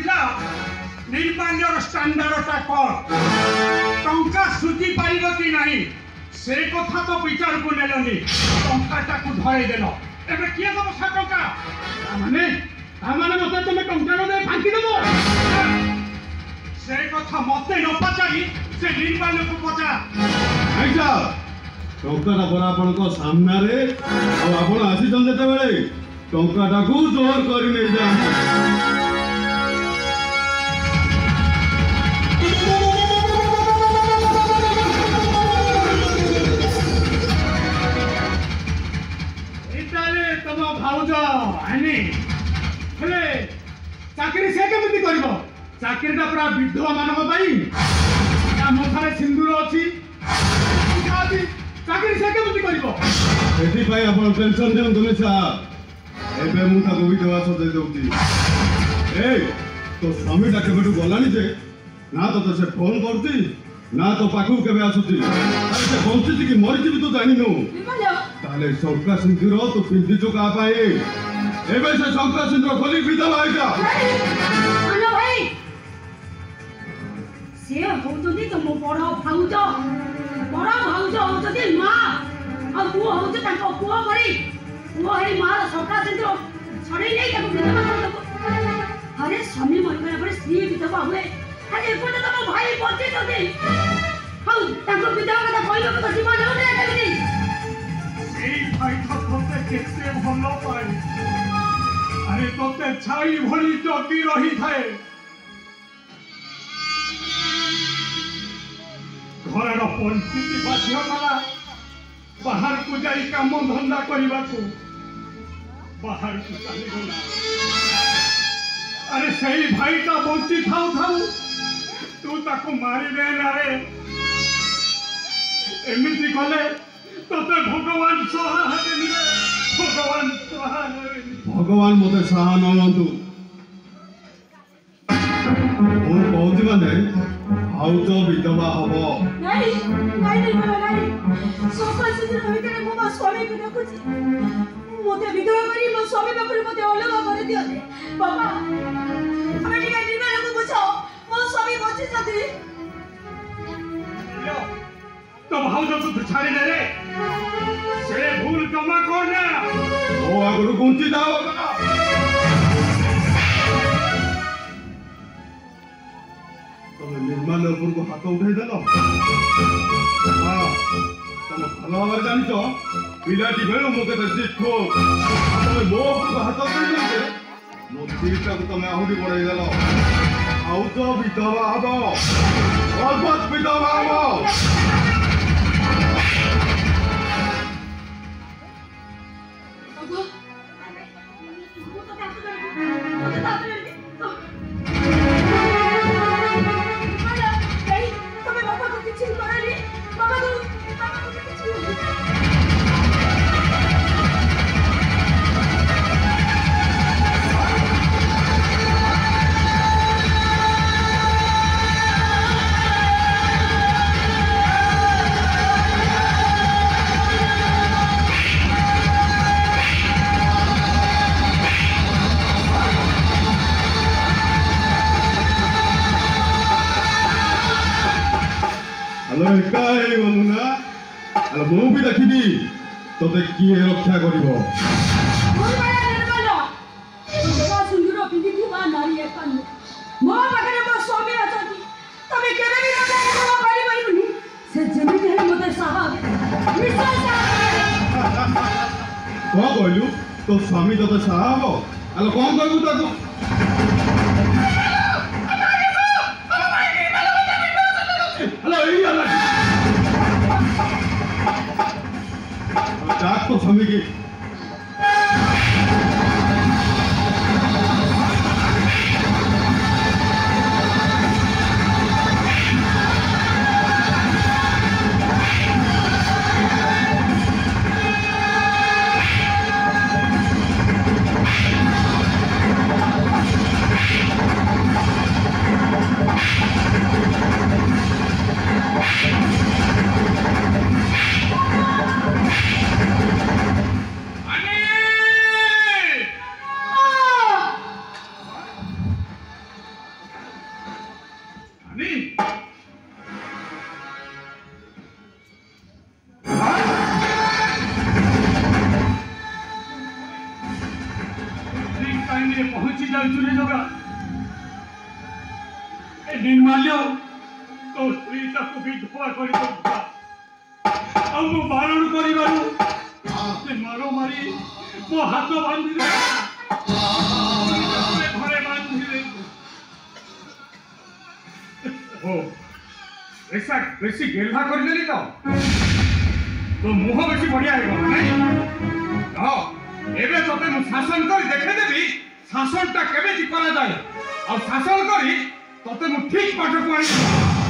थिला निर्माल्यर स्टैंडर्डटा कौन टंका सुझी पाइब कि नहीं से कथा तो विचार को नेलनी टंकाटा को धरे देल एबे किए दब से टंका माने मते तुम टंका न दे फांकी देबो से कथा मते न पचारी से निर्माल्य को पचा आइसा टंकाटा बरा आपण को सामने रे आ आपण आसी जन जेते बेले टंकाटा को जोर करी नै जा चाकरी से केमिति करिवो चाकरीटा पूरा विधवा मानक पाई मथारे सिंदूर अछि चाकरी से केमिति करिवो एथि पाई आपण टेंशन देन तुमे साहब एबे मु ता विधवा सदे दउची ए तो स्वामी ता केबेटु गलानी जे ना तो से फोन करती ना तो पाखु केबे आसुती अरे से बंचिति कि मरिति भी तो जानि नो ताले सरका सिंदूर तो पिंदी चोका पाए एबे से सरका सिंदूर खोली विधवा आइजा अनो भाई से होउतदी तो मो बड़ भाउज होउतदी मां आ तू होउत ताको पुओ करी वो हे मां सरका सिंदूर छड़े नै ताको विधवा कर अरे स्वामी मरगला पर स्त्री विधवा हुए अरे एपटे तो मो भाई बचे तो दे हाउ ताको विधवा कथा कहलो तो सीमा जाउ नै केमिति ए भाई थोते केते भलो पाई अरे तोते छाई भली जगी रही थाए घरर परिस्थिति बाध्य कला बाहर को जाई काम धंदा करने को बाहर को चली गला अरे सही भाई ता बंची थाऊ थाऊ तू ताको मारिबे ना रे एमिति कले तोते भगवान सहा हेबेनी भगवान सहा हेबेनी भगवान मते सहा नलंतु मु कहउती माने भाउज विधवा हबो नहीं सोफा सिद्ध होइते मो स्वामी को देखुची मोते विधवा करी मो स्वामी बापर मोते अलग कर दियो दे बाबा हमें निका निर्माण को बुझाओ मो स्वामी बची जदी तो भाउज तो छाड़ी दे रे से भूल कमा कोन ओ आगु गुंची जाओ तुम निर्माण ऊपर को हाथ उठाई देलो हां तुम भलो भाव जानिचो पिलाटी बेलो मो केते जिठो तुम मो ऊपर को हाथ उठाई देले मो जीटा को तुम आहुरी बढाई देलो आउ तो विधवा हबो अलबत विधवा हबो काय बनुना अरे मु भी देखिबी तोते किए रक्षा करिवो मोर बाया निर्मल तो सुंदर पिंदी तू बा नारी एकन मो पाखरे मो स्वामी अछती तबे केबे भी रक्षा को पारी पारिबनी से जमी है मते साहब विश्वास को कहलु तो स्वामी तोते साहब अरे कोन कहबू ताको तो स्वामी की ଜାଣିଛୁ ରେ ଜଗା ଏ ନିର୍ମାଲ୍ୟ ତୋ ସ୍ତ୍ରୀ ତାକୁ ବିଧବା କରିଦେଉଥିଲା ଆଉ ମୁଁ ବାରଣ କରିବାରୁ ସେ ମାର ମାରି ମୋ ହାତ ବାନ୍ଧିଲେ ଘରେ ବାନ୍ଧିଲେ ଓ ऐसा बेसी गेल्हा करदेली तो मुह बेसी बढ़िया होगा नहीं हाँ एबे तोते मु शासन कर देखे देबी शासन टा केबे जी करा जाए और शासन करी तोते मु ठीक पाठ पढ़ी